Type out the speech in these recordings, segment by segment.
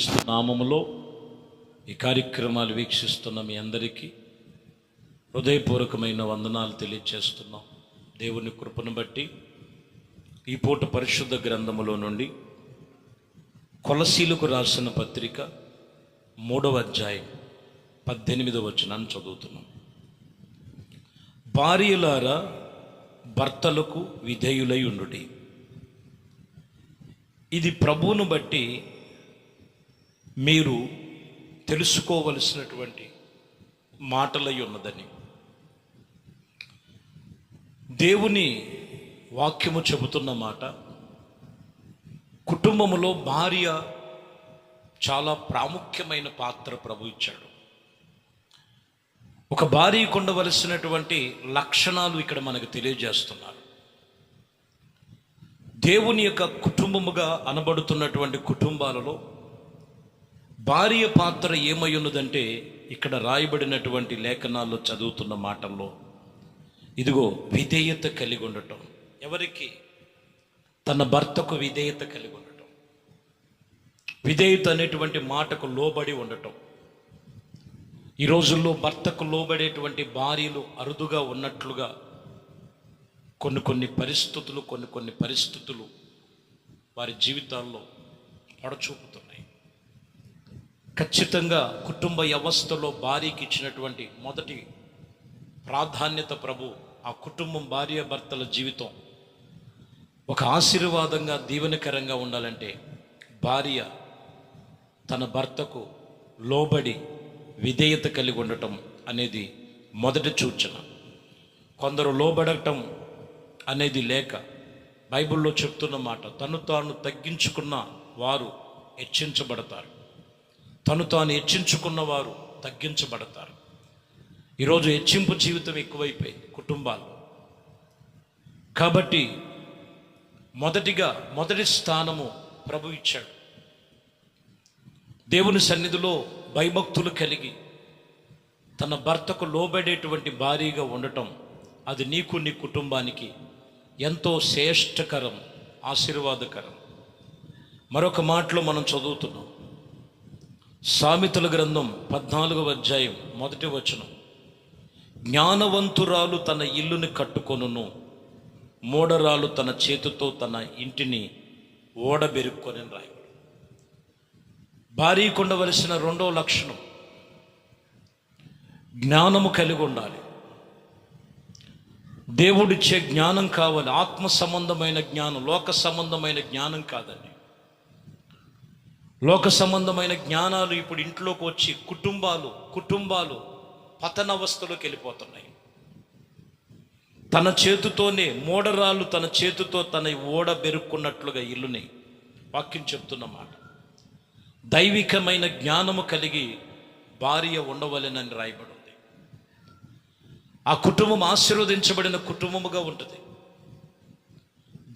యేసుక్రీస్తు నామములో ఈ కార్యక్రమాలు వీక్షిస్తున్న మీ అందరికీ హృదయపూర్వకమైన వందనాలు తెలియజేస్తున్నాం. దేవుని కృపను బట్టి ఈ పూట పరిశుద్ధ గ్రంథములో నుండి కొలసీలకు రాసిన పత్రిక 3వ అధ్యాయం 18వ వచనాన్ని చదువుతున్నాం. భార్యలారా భర్తలకు విధేయులై ఉండుడి, ఇది ప్రభువును బట్టి మీరు తెలుసుకోవలసినటువంటి మాటలై ఉన్నదని దేవుని వాక్యము చెబుతున్న మాట. కుటుంబములో భార్య చాలా ప్రాముఖ్యమైన పాత్ర ప్రభు ఇచ్చాడు. ఒక భార్యకు ఉండవలసినటువంటి లక్షణాలు ఇక్కడ మనకు తెలియజేస్తున్నారు. దేవుని యొక్క కుటుంబముగా అనబడుతున్నటువంటి కుటుంబాలలో భార్య పాత్ర ఏమై ఉన్నదంటే, ఇక్కడ రాయబడినటువంటి లేఖనాల్లో చదువుతున్న మాటల్లో ఇదిగో విధేయత కలిగి ఉండటం. ఎవరికి? తన భర్తకు విధేయత కలిగి ఉండటం. విధేయత అనేటువంటి మాటకు లోబడి ఉండటం. ఈ రోజుల్లో భర్తకు లోబడేటువంటి భార్యలు అరుదుగా ఉన్నట్లుగా కొన్ని పరిస్థితులు వారి జీవితాల్లో పడచూపుతున్నాయి. ఖచ్చితంగా కుటుంబ వ్యవస్థలో భార్యకి ఇచ్చినటువంటి మొదటి ప్రాధాన్యత ప్రభు. ఆ కుటుంబం భార్యాభర్తల జీవితం ఒక ఆశీర్వాదంగా దీవెనకరంగా ఉండాలంటే భార్య తన భర్తకు లోబడి విధేయత కలిగి ఉండటం అనేది మొదటి సూచన. కొందరు లోబడటం అనేది లేక బైబిల్లో చెప్తున్న మాట, తను తాను తగ్గించుకున్న వారు హెచ్చించబడతారు, తను తాను హెచ్చించుకున్న వారు తగ్గించబడతారు. ఈరోజు హెచ్చింపు జీవితం ఎక్కువైపోయింది కుటుంబాల్లో. కాబట్టి మొదటి స్థానము ప్రభు ఇచ్చాడు. దేవుని సన్నిధిలో భయభక్తులు కలిగి తన భర్తకు లోబడేటువంటి భార్యగా ఉండటం, అది నీకు నీ కుటుంబానికి ఎంతో శ్రేష్టకరం, ఆశీర్వాదకరం. మరొక మాటలో మనం చదువుతున్నాం, సామెతల గ్రంథం 14వ అధ్యాయం 1వ వచనం, జ్ఞానవంతురాలు తన ఇల్లుని కట్టుకొనును, మూఢరాలు తన చేతితో తన ఇంటిని ఓడబెరుక్కొని రాయబడి. భార్యకు ఉండవలసిన రెండవ లక్షణం జ్ఞానము కలిగి ఉండాలి. దేవుడిచ్చే జ్ఞానం కావాలి. ఆత్మ సంబంధమైన జ్ఞానం, లోక సంబంధమైన జ్ఞానం కాదండి. లోక సంబంధమైన జ్ఞానాలు ఇప్పుడు ఇంట్లోకి వచ్చి కుటుంబాలు పతనవస్థలోకి వెళ్ళిపోతున్నాయి. తన చేతితోనే మూఢరాలు తన చేతితో తన ఓడ బెరుక్కున్నట్లుగా ఇల్లుని వాక్యం చెప్తున్నమాట. దైవికమైన జ్ఞానము కలిగి భార్య ఉండవలెనని రాయబడి ఉంది. ఆ కుటుంబం ఆశీర్వదించబడిన కుటుంబముగా ఉంటుంది,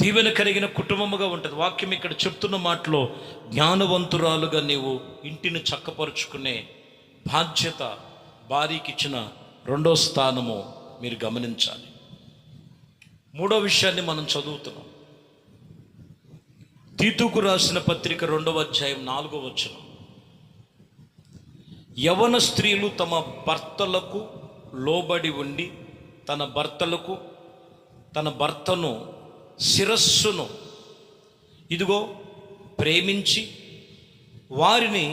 దీవెన కలిగిన కుటుంబముగా ఉంటుంది. వాక్యం ఇక్కడ చెప్తున్న మాటలో జ్ఞానవంతురాలుగా నీవు ఇంటిని చక్కపరుచుకునే బాధ్యత భార్యకి ఇచ్చిన రెండో స్థానము మీరు గమనించాలి. మూడో విషయాన్ని మనం చదువుతున్నాం, తీతుకు రాసిన పత్రిక 2వ అధ్యాయం 4వ వచనం, యవన స్త్రీలు తమ భర్తలకు లోబడి ఉండి తన భర్తను శిరస్సును ఇదిగో ప్రేమించి వారిని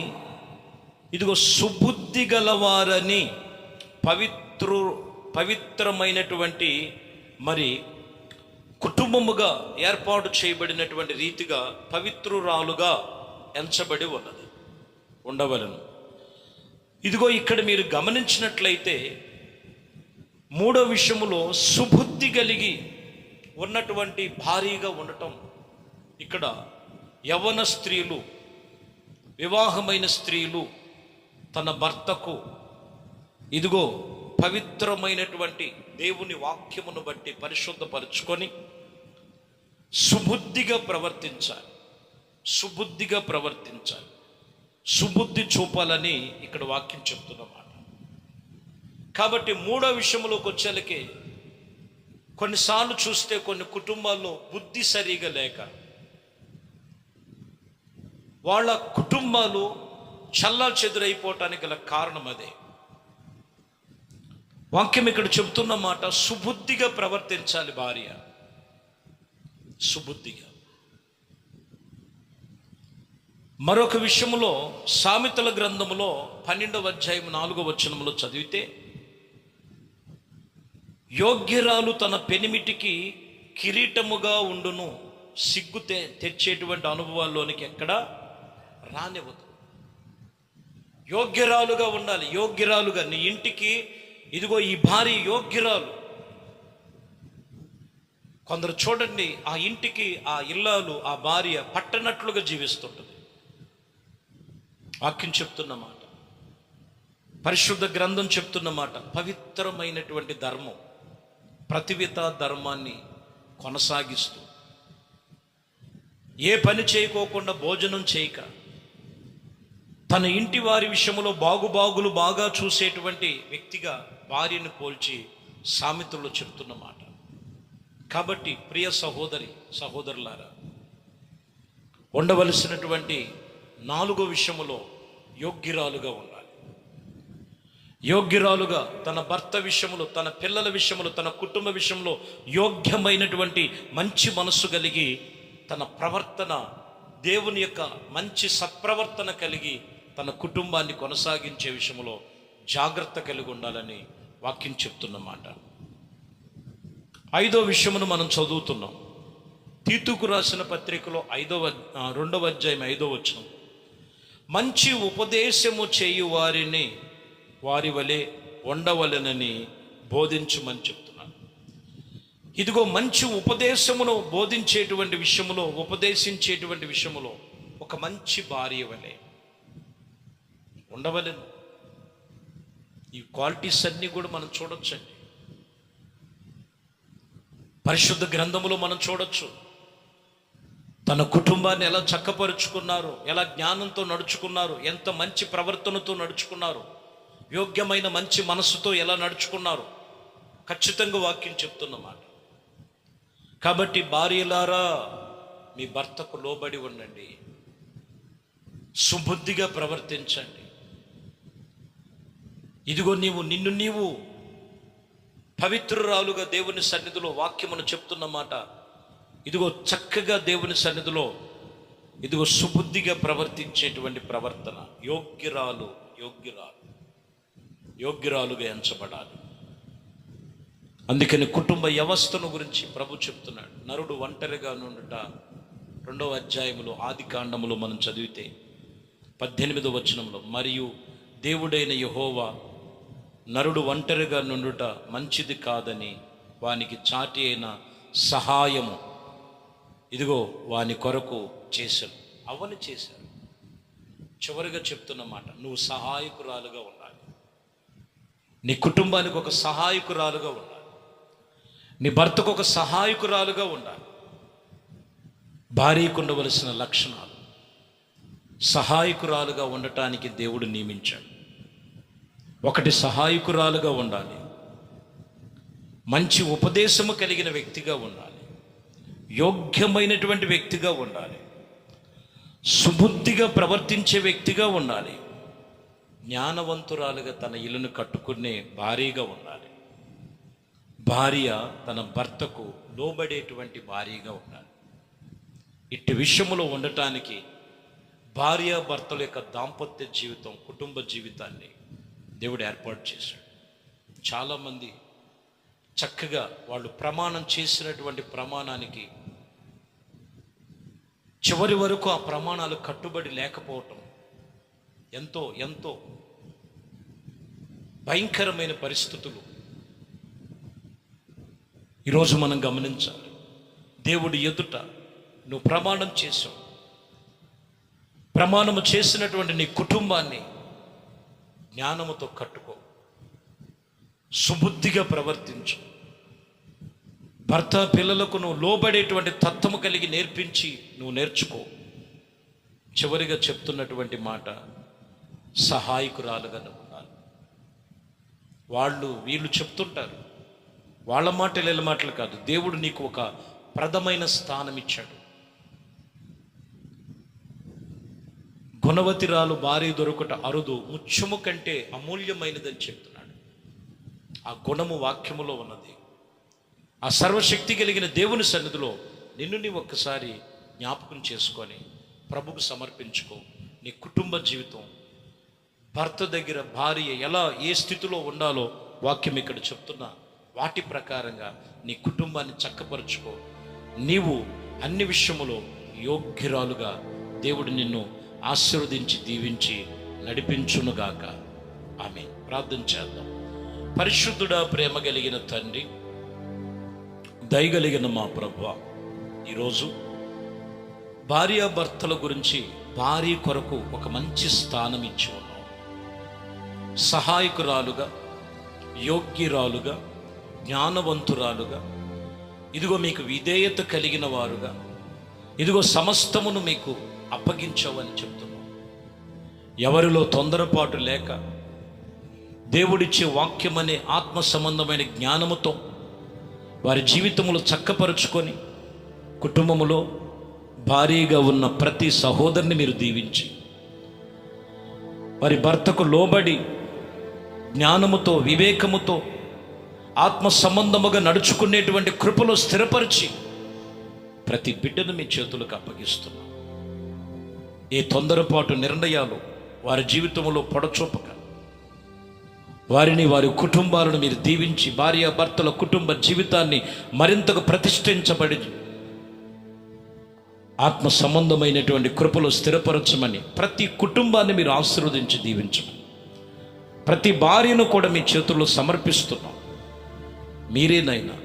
ఇదిగో సుబుద్ధి గలవారని పవిత్రమైనటువంటి మరి కుటుంబముగా ఏర్పాటు చేయబడినటువంటి రీతిగా పవిత్రురాలుగా ఎంచబడి ఉండవలను. ఇదిగో ఇక్కడ మీరు గమనించినట్లయితే మూడో విషయములో సుబుద్ధి కలిగి ఉన్నటువంటి భార్యగా ఉండటం. ఇక్కడ యవ్వన స్త్రీలు, వివాహమైన స్త్రీలు తన భర్తకు ఇదిగో పవిత్రమైనటువంటి దేవుని వాక్యమును బట్టి పరిశుద్ధపరుచుకొని సుబుద్ధిగా ప్రవర్తించాలి, సుబుద్ధి చూపాలని ఇక్కడ వాక్యం చెప్తున్నమాట. కాబట్టి మూడో విషయంలోకి వచ్చేలకి కొన్నిసార్లు చూస్తే కొన్ని కుటుంబాల్లో బుద్ధి సరిగా లేక వాళ్ళ కుటుంబాలు చెల్లాచెదురైపోవటానికి గల కారణం అదే. వాక్యం ఇక్కడ చెబుతున్న మాట, సుబుద్ధిగా ప్రవర్తించాలి భార్య, సుబుద్ధిగా. మరొక విషయంలో సామెతల గ్రంథములో 12వ అధ్యాయం 4వ వచనములో చదివితే, యోగ్యరాలు తన పెనిమిటికి కిరీటముగా ఉండును, సిగ్గు తెచ్చేటువంటి అనుభవాల్లోనికి ఎక్కడా రానివ్వదు. యోగ్యరాలుగా ఉండాలి, యోగ్యరాలుగా. నీ ఇంటికి ఇదిగో ఈ భార్య యోగ్యరాలు. కొందరు చూడండి, ఆ ఇంటికి ఆ ఇల్లాలు, ఆ భార్య పట్టనట్లుగా జీవిస్తుంటుంది. వాక్యం చెప్తున్న మాట, పరిశుద్ధ గ్రంథం చెప్తున్న మాట, పవిత్రమైనటువంటి ధర్మం, ప్రతివిత ధర్మాన్ని కొనసాగిస్తూ, ఏ పని చేయకోకుండా భోజనం చేయక, తన ఇంటి వారి విషయంలో బాగుబాగులు బాగా చూసేటువంటి వ్యక్తిగా భార్యను పోల్చి సామెతల్లో చెప్తున్న మాట. కాబట్టి ప్రియ సహోదరి సహోదరులారా, ఉండవలసినటువంటి 4వ విషయములో యోగ్యురాలుగా ఉండాలి. యోగ్యురాలుగా తన భర్త విషయంలో, తన పిల్లల విషయంలో, తన కుటుంబ విషయంలో యోగ్యమైనటువంటి మంచి మనస్సు కలిగి, తన ప్రవర్తన దేవుని యొక్క మంచి సత్ప్రవర్తన కలిగి తన కుటుంబాన్ని కొనసాగించే విషయంలో జాగ్రత్త కలిగి ఉండాలని వాక్యం చెప్తున్నమాట. 5వ విషయమును మనం చదువుతున్నాం. తీతుకు రాసిన పత్రికలో 2వ అధ్యాయం 5వ వచనం, మంచి ఉపదేశము చేయు వారిని వారి వలె ఉండవలెనని బోధించమని చెప్తున్నాను. ఇదిగో మంచి ఉపదేశమును బోధించేటువంటి విషయములో, ఉపదేశించేటువంటి విషయములో ఒక మంచి భార్య వలె ఉండవలెను. ఈ క్వాలిటీస్ అన్నీ కూడా మనం చూడొచ్చండి, పరిశుద్ధ గ్రంథములో మనం చూడొచ్చు. తన కుటుంబాన్ని ఎలా చక్కపరుచుకున్నారు, ఎలా జ్ఞానంతో నడుచుకున్నారు, ఎంత మంచి ప్రవర్తనతో నడుచుకున్నారు, యోగ్యమైన మంచి మనస్సుతో ఎలా నడుచుకున్నారు, ఖచ్చితంగా వాక్యం చెప్తున్నమాట. కాబట్టి భార్యలారా, మీ భర్తకు లోబడి ఉండండి, సుబుద్ధిగా ప్రవర్తించండి. ఇదిగో నిన్ను నీవు పవిత్రురాలుగా దేవుని సన్నిధిలో, వాక్యమును చెప్తున్న మాట, ఇదిగో చక్కగా దేవుని సన్నిధిలో ఇదిగో సుబుద్ధిగా ప్రవర్తించేటువంటి ప్రవర్తన, యోగ్యురాలుగా ఎంచబడాలి. అందుకని కుటుంబ వ్యవస్థను గురించి ప్రభు చెప్తున్నాడు. నరుడు ఒంటరిగా నుండుట 2వ అధ్యాయములో ఆదికాండములో మనం చదివితే 18వ వచనంలో, మరియు దేవుడైన యెహోవా నరుడు ఒంటరిగా నుండుట మంచిది కాదని వానికి చాటి అయిన సహాయము ఇదిగో వాని కొరకు చేశాను, అవని చేశారు. చివరిగా చెప్తున్న మాట, నువ్వు సహాయకురాలుగా ఉండాలి, నీ కుటుంబానికి ఒక సహాయకురాలుగా ఉండాలి, నీ భర్తకు ఒక సహాయకురాలుగా ఉండాలి. భార్యకు ఉండవలసిన లక్షణాలు, సహాయకురాలుగా ఉండటానికి దేవుడు నియమించాడు. ఒకటి, సహాయకురాలుగా ఉండాలి, మంచి ఉపదేశము కలిగిన వ్యక్తిగా ఉండాలి, యోగ్యమైనటువంటి వ్యక్తిగా ఉండాలి, సుబుద్ధిగా ప్రవర్తించే వ్యక్తిగా ఉండాలి, జ్ఞానవంతురాలుగా తన ఇల్లును కట్టుకునే భార్యగా ఉండాలి, భార్య తన భర్తకు లోబడేటువంటి భార్యగా ఉండాలి. ఇట్టి విషయములో ఉండటానికి భార్య భర్తల యొక్క దాంపత్య జీవితం, కుటుంబ జీవితాన్ని దేవుడు ఏర్పాటు చేశాడు. చాలామంది చక్కగా వాళ్ళు ప్రమాణం చేసినటువంటి ప్రమాణానికి చివరి వరకు ఆ ప్రమాణాలు కట్టుబడి లేకపోవటం ఎంతో ఎంతో భయంకరమైన పరిస్థితులు ఈరోజు మనం గమనించాలి. దేవుడి ఎదుట నువ్వు ప్రమాణం చేసావు, ప్రమాణము చేసినటువంటి నీ కుటుంబాన్ని జ్ఞానముతో కట్టుకో, సుబుద్ధిగా ప్రవర్తించు, భర్త పిల్లలకు నువ్వు లోబడేటువంటి తత్వము కలిగి నేర్పించి నువ్వు నేర్చుకో. చివరిగా చెప్తున్నటువంటి మాట, సహాయకురాలుగా నువ్వు ఉండాలి. వీళ్ళు చెప్తుంటారు, వాళ్ళ మాటలు వీళ్ళ మాటలు కాదు, దేవుడు నీకు ఒక ప్రథమైన స్థానం ఇచ్చాడు. గుణవతిరాలు భార్య దొరుకుట అరుదు, ముత్యము కంటే అమూల్యమైనదని చెప్తున్నాడు. ఆ గుణము వాక్యములో ఉన్నది. ఆ సర్వశక్తి కలిగిన దేవుని సన్నిధిలో నిన్ను నీ ఒక్కసారి జ్ఞాపకం చేసుకొని ప్రభుకు సమర్పించుకో. నీ కుటుంబ జీవితం, భర్త దగ్గర భార్య ఎలా ఏ స్థితిలో ఉండాలో వాక్యం ఇక్కడ చెప్తున్నా వాటి ప్రకారంగా నీ కుటుంబాన్ని చక్కపరుచుకో. నీవు అన్ని విషయములో యోగ్యురాలుగా దేవుడు నిన్ను ఆశీర్వదించి దీవించి నడిపించునుగాక. ఆమె ప్రార్థన చేద్దాం. పరిశుద్ధుడా, ప్రేమ కలిగిన తండ్రి, దయగలిగిన మా ప్రభువా, ఈరోజు భార్యాభర్తల గురించి భార్య కొరకు ఒక మంచి స్థానం ఇచ్చి ఉన్నాం. సహాయకురాలుగా, యోగ్యురాలుగా, జ్ఞానవంతురాలుగా, ఇదిగో మీకు విధేయత కలిగిన వారుగా, ఇదిగో సమస్తమును మీకు అప్పగించావని చెప్తున్నాం. ఎవరిలో తొందరపాటు లేక దేవుడిచ్చే వాక్యం అనే ఆత్మ సంబంధమైన జ్ఞానముతో వారి జీవితములు చక్కపరుచుకొని కుటుంబములో భారీగా ఉన్న ప్రతి సహోదరుని మీరు దీవించి వారి భర్తకు లోబడి జ్ఞానముతో, వివేకముతో, ఆత్మ సంబంధముగా నడుచుకునేటువంటి కృపలో స్థిరపరిచి ప్రతి బిడ్డను మీ చేతులకు అప్పగిస్తున్నాం. ఏ తొందరపాటు నిర్ణయాలు వారి జీవితంలో పొడచూపక వారిని, వారి కుటుంబాలను మీరు దీవించి భార్యాభర్తల కుటుంబ జీవితాన్ని మరింతగా ప్రతిష్ఠించబడి ఆత్మ సంబంధమైనటువంటి కృపలో స్థిరపరచమని ప్రతి కుటుంబాన్ని మీరు ఆశీర్వదించి దీవించమని ప్రతి భార్యను కూడా మీ చేతుల్లో సమర్పిస్తున్నాం. మీరేనైనా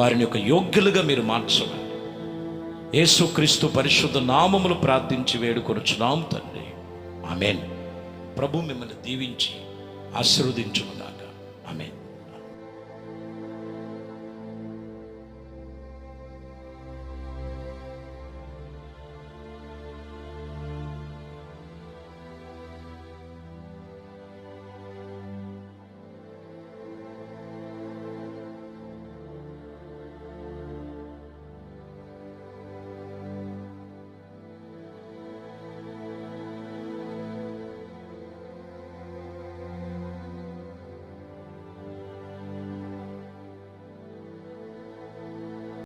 వారిని ఒక యోగ్యులుగా మీరు మార్చమని యేసుక్రీస్తు పరిశుద్ధ నామములు ప్రార్థించి వేడుకొనుచున్నాం తండ్రి. ఆమేన్. ప్రభు మిమ్మల్ని దీవించి ఆశీర్వదించునుగాక. ఆమేన్.